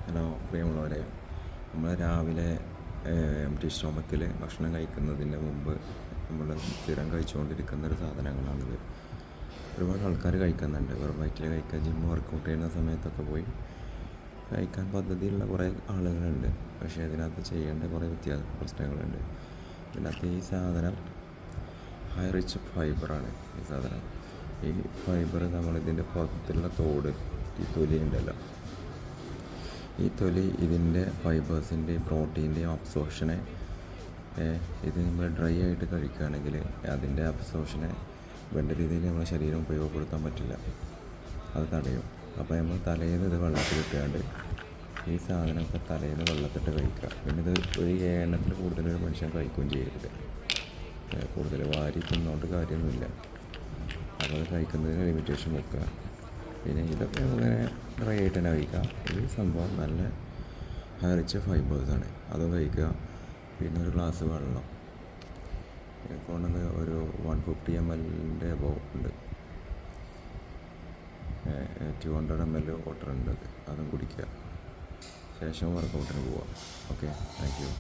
Hello പ്രിയമുള്ളവരെ, നമ്മൾ രാവിലെ എംപ്റ്റി സ്റ്റൊമക്കിൽ ഭക്ഷണം കഴിക്കുന്നതിന് മുമ്പ് നമ്മൾ സ്ഥിരം കഴിച്ചുകൊണ്ടിരിക്കുന്ന ഒരു സാധനങ്ങളാണിത്. ഒരുപാട് ആൾക്കാർ കഴിക്കുന്നുണ്ട്. വെറും വയറ്റിൽ കഴിക്കുക, ജിം വർക്കൗട്ട് ചെയ്യുന്ന സമയത്തൊക്കെ പോയി കഴിക്കാൻ പദ്ധതിയുള്ള കുറേ ആളുകളുണ്ട്. പക്ഷേ ഇതിനകത്ത് ചെയ്യേണ്ട കുറേ പ്രശ്നങ്ങളുണ്ട്. ഇതിനകത്ത് ഈ സാധനം ഹൈ റിച്ച് ഫൈബറാണ്. ഈ ഫൈബർ നമ്മളിതിൻ്റെ പുറത്തുള്ള തോട്, ഈ തൊലി ഉണ്ടല്ലോ, ഈ തൊലി ഇതിൻ്റെ ഫൈബേഴ്സിൻ്റെയും പ്രോട്ടീൻ്റെയും അബ്സോർപ്ഷനെ ഇത് നമ്മൾ ഡ്രൈ ആയിട്ട് കഴിക്കുകയാണെങ്കിൽ അതിൻ്റെ അബ്സോർപ്ഷനെ വേണ്ട രീതിയിൽ നമ്മുടെ ശരീരം ഉപയോഗപ്പെടുത്താൻ പറ്റില്ല, അത് തടയും. അപ്പോൾ നമ്മൾ തലേന്ന് ഇത് വെള്ളത്തിലിട്ടാണ്ട് ഈ സാധനമൊക്കെ തലേന്ന് വെള്ളത്തിട്ട് കഴിക്കുക. പിന്നെ ഇത് ഒരു എണ്ണത്തിൽ കൂടുതലൊരു മനുഷ്യൻ കഴിക്കുകയും ചെയ്യരുത്. കൂടുതൽ വാരി തിന്നുകൊണ്ട് കാര്യമൊന്നുമില്ല. അപ്പോൾ അത് കഴിക്കുന്നതിന് ലിമിറ്റേഷൻ വെക്കുക. പിന്നെ ഇതൊക്കെ അങ്ങനെ ഡ്രൈ ആയിട്ട് തന്നെ കഴിക്കുക. ഈ സംഭവം നല്ല റിച്ച് ഫൈബേഴ്സാണ്, അതും കഴിക്കുക. പിന്നെ ഒരു ഗ്ലാസ് വെള്ളം കൊണ്ടത് ഒരു 150 ml എബോവ് ഉണ്ട്, 200 ml വാട്ടർ ഉണ്ട്, അതും കുടിക്കുക. ശേഷം വർക്കൗട്ടിന് പോവുക. Okay, thank you.